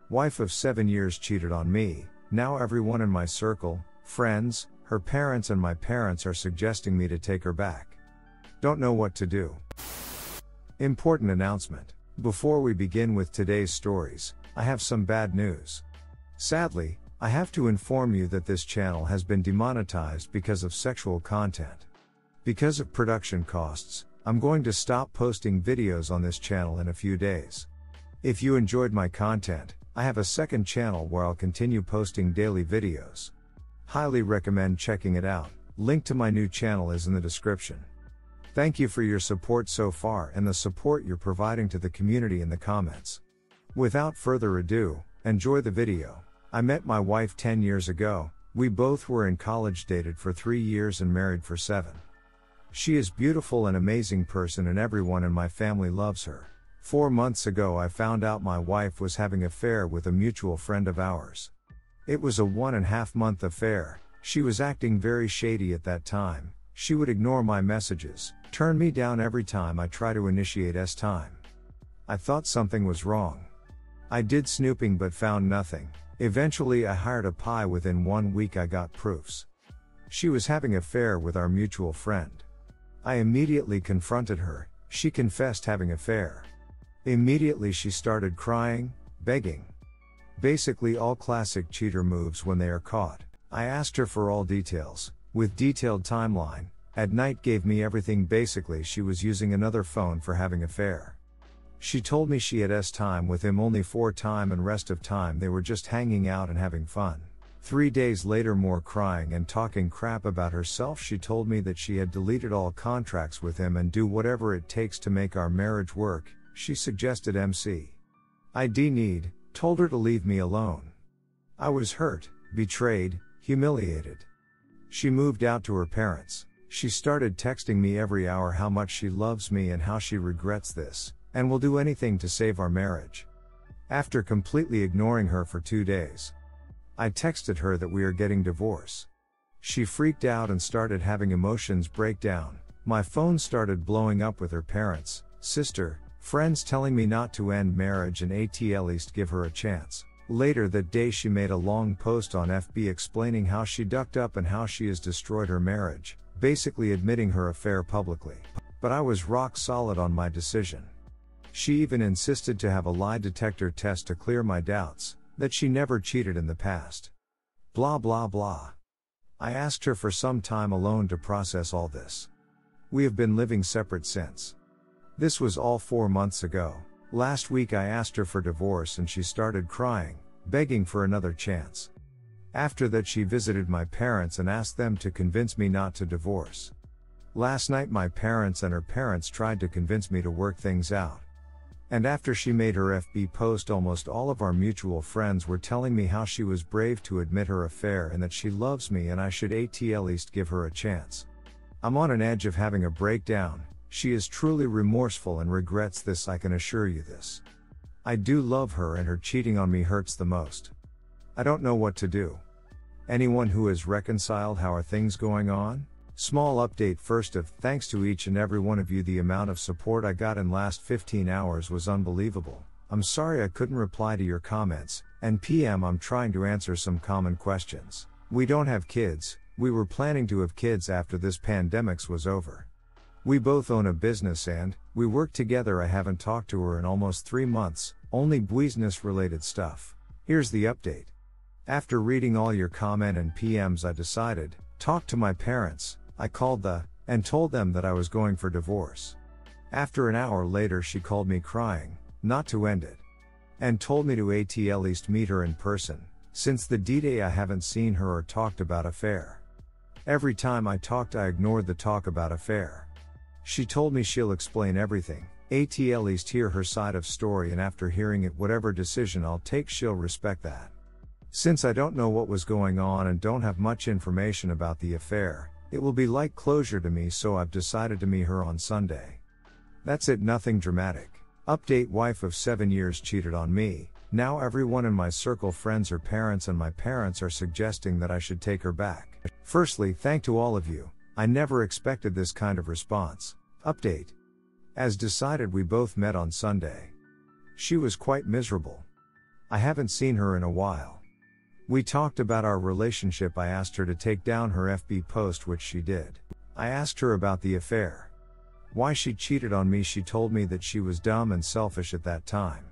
Wife of 7 years cheated on me. Now everyone in my circle, friends, her parents and my parents are suggesting me to take her back. Don't know what to do. Important announcement. Before we begin with today's stories, I have some bad news. Sadly, I have to inform you that this channel has been demonetized because of sexual content. Because of production costs, I'm going to stop posting videos on this channel in a few days. If you enjoyed my content, I have a second channel where I'll continue posting daily videos. Highly recommend checking it out. Link to my new channel is in the description. Thank you for your support so far and the support you're providing to the community in the comments. Without further ado, enjoy the video. I met my wife 10 years ago. We both were in college, dated for 3 years and married for 7. She is beautiful and amazing person and everyone in my family loves her. 4 months ago I found out my wife was having an affair with a mutual friend of ours. It was a 1.5 month affair. She was acting very shady at that time. She would ignore my messages, turn me down every time I try to initiate time. I thought something was wrong. I did snooping but found nothing. Eventually I hired a PI. Within 1 week I got proofs. She was having an affair with our mutual friend. I immediately confronted her. She confessed having an affair. Immediately she started crying, begging. Basically all classic cheater moves when they are caught. I asked her for all details, with detailed timeline. At night gave me everything. Basically she was using another phone for having an affair. She told me she had time with him only 4 times and rest of time they were just hanging out and having fun. 3 days later more crying and talking crap about herself. She told me that she had deleted all contracts with him and do whatever it takes to make our marriage work. She suggested ID need, told her to leave me alone. I was hurt, betrayed, humiliated. She moved out to her parents. She started texting me every hour how much she loves me and how she regrets this, and will do anything to save our marriage. After completely ignoring her for 2 days, I texted her that we are getting divorced. She freaked out and started having emotions breakdown. My phone started blowing up with her parents, sister, friends telling me not to end marriage and at least give her a chance. Later that day she made a long post on FB explaining how she ducked up and how she has destroyed her marriage, basically admitting her affair publicly. But I was rock solid on my decision. She even insisted to have a lie detector test to clear my doubts, that she never cheated in the past. Blah blah blah. I asked her for some time alone to process all this. We have been living separate since. This was all 4 months ago. Last week I asked her for divorce and she started crying, begging for another chance. After that she visited my parents and asked them to convince me not to divorce. Last night my parents and her parents tried to convince me to work things out. And after she made her FB post, almost all of our mutual friends were telling me how she was brave to admit her affair and that she loves me and I should at least give her a chance. I'm on an edge of having a breakdown. She is truly remorseful and regrets this, I can assure you this. I do love her and her cheating on me hurts the most. I don't know what to do. Anyone who has reconciled, how are things going on? Small update first of, thanks to each and every one of you, the amount of support I got in last 15 hours was unbelievable. I'm sorry I couldn't reply to your comments, and PM I'm trying to answer some common questions. We don't have kids, we were planning to have kids after this pandemic was over. We both own a business and, we work together. I haven't talked to her in almost 3 months, only business related stuff. Here's the update. After reading all your comment and PMs I decided, talk to my parents. I called and told them that I was going for divorce. After an hour later she called me crying, not to end it. And told me to at least meet her in person. Since the D-Day I haven't seen her or talked about affair. Every time I talked I ignored the talk about affair. She told me she'll explain everything, at least hear her side of story, and after hearing it whatever decision I'll take she'll respect that. Since I don't know what was going on and don't have much information about the affair, it will be like closure to me, so I've decided to meet her on Sunday. That's it, nothing dramatic. Update: wife of 7 years cheated on me. Now everyone in my circle, friends, her parents and my parents are suggesting that I should take her back. Firstly, thank to all of you. I never expected this kind of response. Update. As decided, we both met on Sunday. She was quite miserable. I haven't seen her in a while. We talked about our relationship. I asked her to take down her FB post, which she did. I asked her about the affair. Why she cheated on me. She told me that she was dumb and selfish at that time.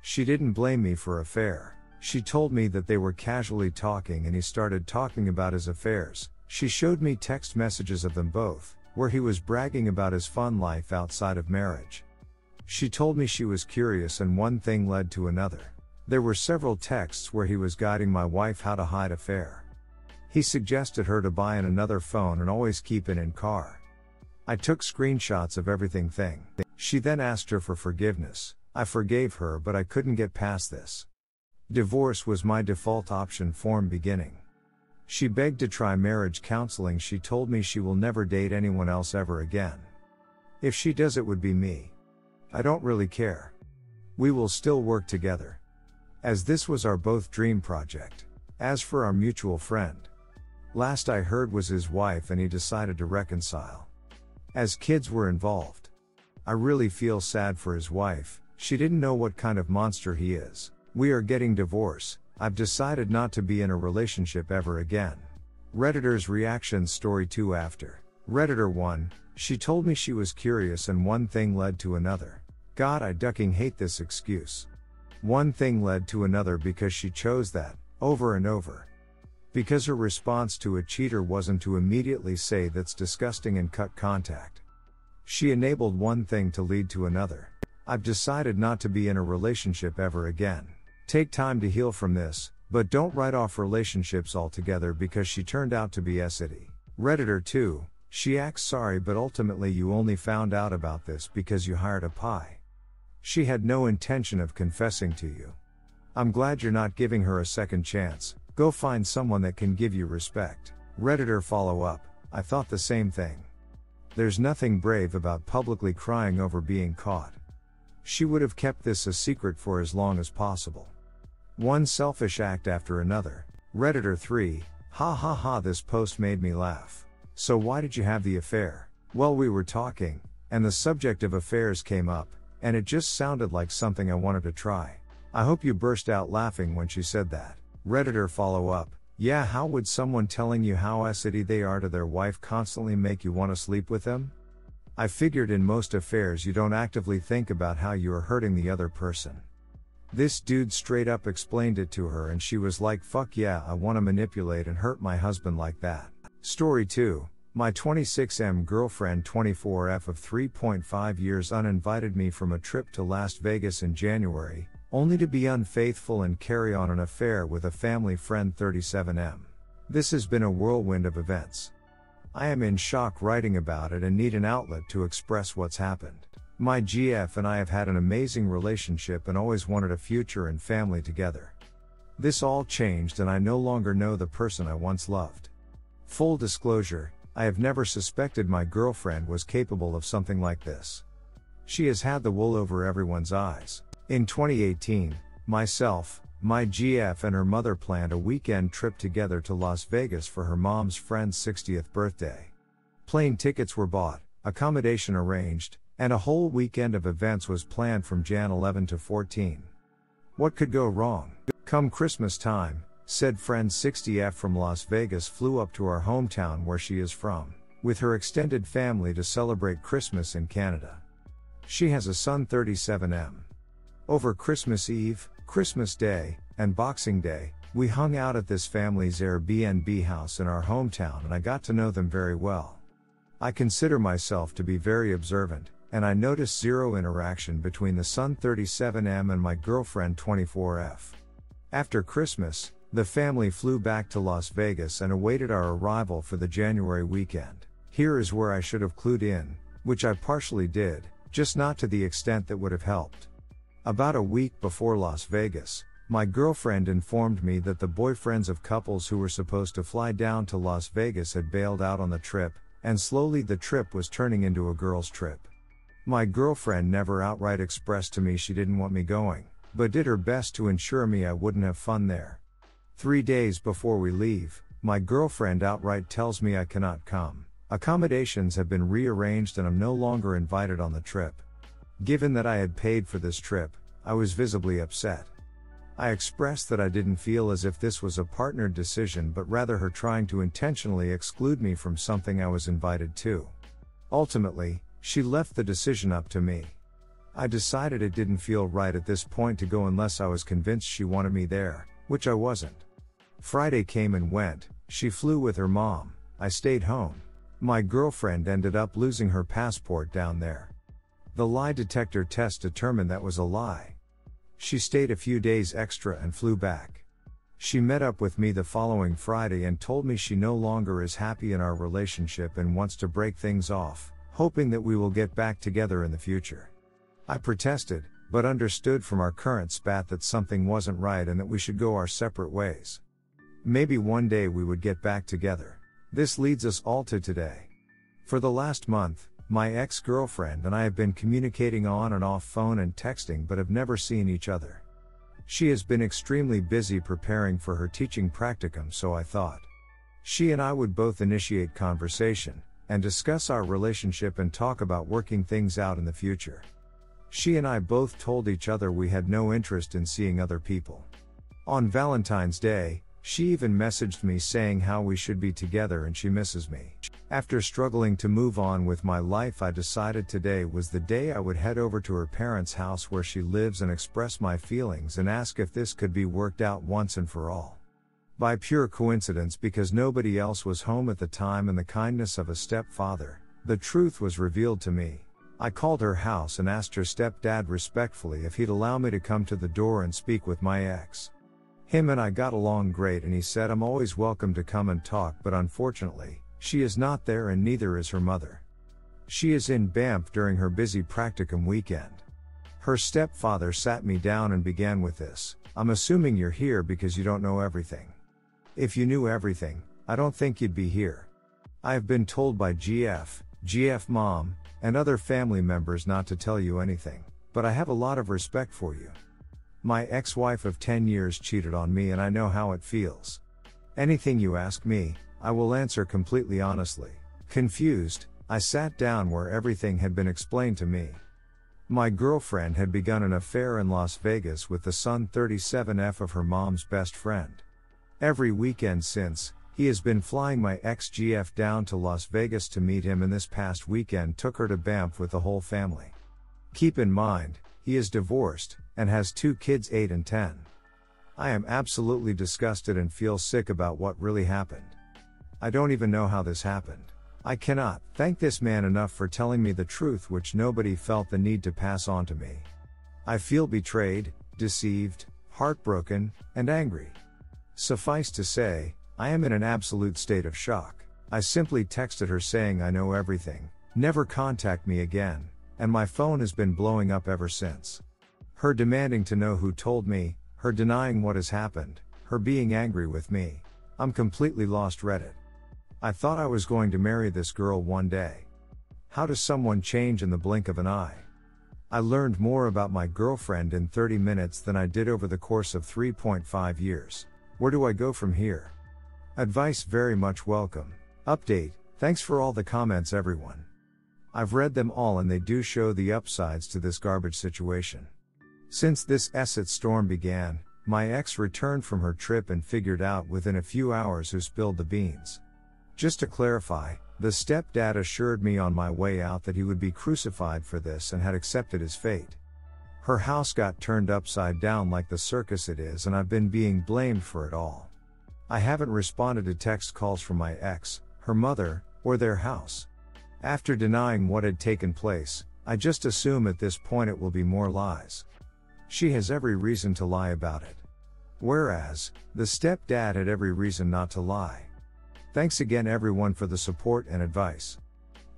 She didn't blame me for affair. She told me that they were casually talking and he started talking about his affairs. She showed me text messages of them both, where he was bragging about his fun life outside of marriage. She told me she was curious and one thing led to another. There were several texts where he was guiding my wife how to hide affair. He suggested her to buy another phone and always keep it in car. I took screenshots of everything. She then asked her for forgiveness. I forgave her, but I couldn't get past this. Divorce was my default option from beginning. She begged to try marriage counseling. She told me she will never date anyone else ever again. If she does, it would be me. I don't really care. We will still work together, as this was our both dream project. As for our mutual friend, last I heard was his wife and he decided to reconcile, as kids were involved. I really feel sad for his wife. She didn't know what kind of monster he is. We are getting divorced. I've decided not to be in a relationship ever again. Redditor's reaction. Story 2 after. Redditor 1, she told me she was curious and one thing led to another. God, I ducking hate this excuse. One thing led to another because she chose that, over and over. Because her response to a cheater wasn't to immediately say that's disgusting and cut contact. She enabled one thing to lead to another. I've decided not to be in a relationship ever again. Take time to heal from this, but don't write off relationships altogether because she turned out to be shitty. Redditor 2, she acts sorry but ultimately you only found out about this because you hired a pie. She had no intention of confessing to you. I'm glad you're not giving her a second chance. Go find someone that can give you respect. Redditor follow up, I thought the same thing. There's nothing brave about publicly crying over being caught. She would have kept this a secret for as long as possible. One selfish act after another. Redditor 3, ha ha ha, this post made me laugh. So why did you have the affair? Well, we were talking, and the subject of affairs came up, and it just sounded like something I wanted to try. I hope you burst out laughing when she said that. Redditor follow up, yeah, how would someone telling you how shitty they are to their wife constantly make you want to sleep with them? I figured in most affairs you don't actively think about how you are hurting the other person. This dude straight up explained it to her and she was like, fuck yeah, I want to manipulate and hurt my husband like that. Story 2, my 26M girlfriend 24F of 3.5 years uninvited me from a trip to Las Vegas in January, only to be unfaithful and carry on an affair with a family friend 37M. This has been a whirlwind of events. I am in shock writing about it and need an outlet to express what's happened. My GF and I have had an amazing relationship and always wanted a future and family together. This all changed and I no longer know the person I once loved. Full disclosure, I have never suspected my girlfriend was capable of something like this. She has had the wool over everyone's eyes. In 2018, myself, my GF and her mother planned a weekend trip together to Las Vegas for her mom's friend's 60th birthday. Plane tickets were bought, accommodation arranged, and a whole weekend of events was planned from Jan 11 to 14. What could go wrong? Come Christmas time, said friend 60F from Las Vegas flew up to our hometown where she is from, with her extended family to celebrate Christmas in Canada. She has a son 37M. Over Christmas Eve, Christmas Day, and Boxing Day, we hung out at this family's Airbnb house in our hometown and I got to know them very well. I consider myself to be very observant, and I noticed zero interaction between the son 37M and my girlfriend 24F. After Christmas, the family flew back to Las Vegas and awaited our arrival for the January weekend. Here is where I should have clued in, which I partially did, just not to the extent that would have helped. About a week before Las Vegas, my girlfriend informed me that the boyfriends of couples who were supposed to fly down to Las Vegas had bailed out on the trip, and slowly the trip was turning into a girls' trip. My girlfriend never outright expressed to me she didn't want me going, but did her best to ensure me I wouldn't have fun there. 3 days before we leave, my girlfriend outright tells me I cannot come. Accommodations have been rearranged and I'm no longer invited on the trip. Given that I had paid for this trip, I was visibly upset. I expressed that I didn't feel as if this was a partnered decision but rather her trying to intentionally exclude me from something I was invited to. Ultimately, she left the decision up to me. I decided it didn't feel right at this point to go unless I was convinced she wanted me there, which I wasn't. Friday came and went, she flew with her mom, I stayed home. My girlfriend ended up losing her passport down there. The lie detector test determined that was a lie. She stayed a few days extra and flew back. She met up with me the following Friday and told me she no longer is happy in our relationship and wants to break things off, hoping that we will get back together in the future. I protested, but understood from our current spat that something wasn't right and that we should go our separate ways. Maybe one day we would get back together. This leads us all to today. For the last month, my ex-girlfriend and I have been communicating on and off phone and texting but have never seen each other. She has been extremely busy preparing for her teaching practicum, so I thought she and I would both initiate conversation and discuss our relationship and talk about working things out in the future. She and I both told each other we had no interest in seeing other people. On Valentine's Day, she even messaged me saying how we should be together and she misses me. After struggling to move on with my life, I decided today was the day I would head over to her parents' house where she lives and express my feelings and ask if this could be worked out once and for all. By pure coincidence, because nobody else was home at the time and the kindness of a stepfather, the truth was revealed to me. I called her house and asked her stepdad respectfully if he'd allow me to come to the door and speak with my ex. Him and I got along great and he said I'm always welcome to come and talk, but unfortunately, she is not there and neither is her mother. She is in Banff during her busy practicum weekend. Her stepfather sat me down and began with this: "I'm assuming you're here because you don't know everything. If you knew everything, I don't think you'd be here. I have been told by GF mom, and other family members not to tell you anything, but I have a lot of respect for you. My ex-wife of 10 years cheated on me and I know how it feels. Anything you ask me, I will answer completely honestly." Confused, I sat down where everything had been explained to me. My girlfriend had begun an affair in Las Vegas with the son 37F of her mom's best friend. Every weekend since, he has been flying my ex-GF down to Las Vegas to meet him, and this past weekend took her to Banff with the whole family. Keep in mind, he is divorced, and has 2 kids 8 and 10. I am absolutely disgusted and feel sick about what really happened. I don't even know how this happened. I cannot thank this man enough for telling me the truth, which nobody felt the need to pass on to me. I feel betrayed, deceived, heartbroken, and angry. Suffice to say, I am in an absolute state of shock. I simply texted her saying I know everything, never contact me again, and my phone has been blowing up ever since. Her demanding to know who told me, her denying what has happened, her being angry with me. I'm completely lost. Reddit. I thought I was going to marry this girl one day. How does someone change in the blink of an eye? I learned more about my girlfriend in 30 minutes than I did over the course of 3.5 years. Where do I go from here? Advice very much welcome. Update: thanks for all the comments everyone. I've read them all and they do show the upsides to this garbage situation. Since this Esset storm began, my ex returned from her trip and figured out within a few hours who spilled the beans. Just to clarify, the stepdad assured me on my way out that he would be crucified for this and had accepted his fate. Her house got turned upside down like the circus it is, and I've been being blamed for it all. I haven't responded to text calls from my ex, her mother, or their house. After denying what had taken place, I just assume at this point it will be more lies. She has every reason to lie about it. Whereas, the stepdad had every reason not to lie. Thanks again everyone for the support and advice.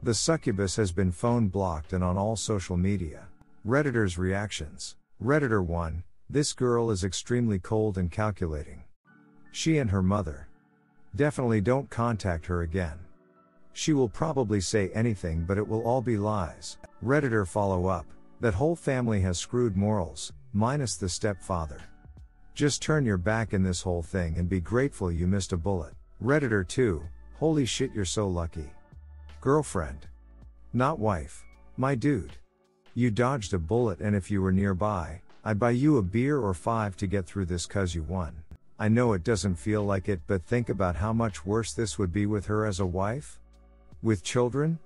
The succubus has been phone blocked and on all social media. Redditors' reactions. Redditor 1, this girl is extremely cold and calculating. She and her mother. Definitely don't contact her again. She will probably say anything, but it will all be lies. Redditor follow up, that whole family has screwed morals, minus the stepfather. Just turn your back in this whole thing and be grateful you missed a bullet. Redditor 2, holy shit, you're so lucky. Girlfriend. Not wife. My dude. You dodged a bullet, and if you were nearby, I'd buy you a beer or 5 to get through this cause you won. I know it doesn't feel like it, but think about how much worse this would be with her as a wife? With children?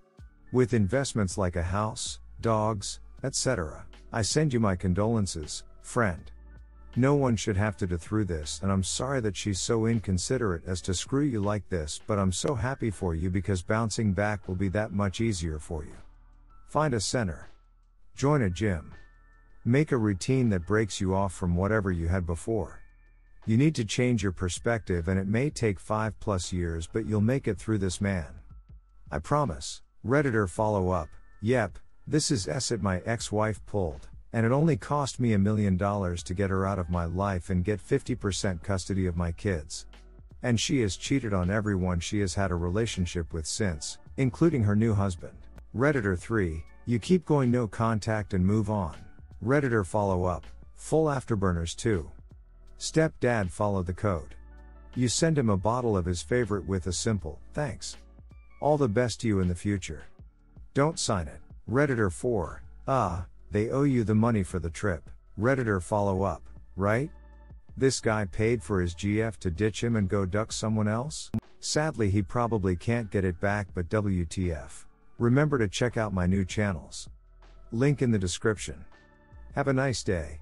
With investments like a house, dogs, etc. I send you my condolences, friend. No one should have to go through this, and I'm sorry that she's so inconsiderate as to screw you like this, but I'm so happy for you because bouncing back will be that much easier for you. Find a center. Join a gym. Make a routine that breaks you off from whatever you had before. You need to change your perspective, and it may take 5+ years, but you'll make it through this, man. I promise. Redditor follow up. Yep, this is it my ex-wife pulled, and it only cost me $1 million to get her out of my life and get 50% custody of my kids. And she has cheated on everyone she has had a relationship with since, including her new husband. Redditor 3, you keep going, no contact and move on. Redditor follow up, full afterburners too. Stepdad follow the code. You send him a bottle of his favorite with a simple, thanks. All the best to you in the future. Don't sign it. Redditor 4, they owe you the money for the trip. Redditor follow up, right? This guy paid for his GF to ditch him and go duck someone else? Sadly he probably can't get it back, but WTF. Remember to check out my new channels. Link in the description. Have a nice day.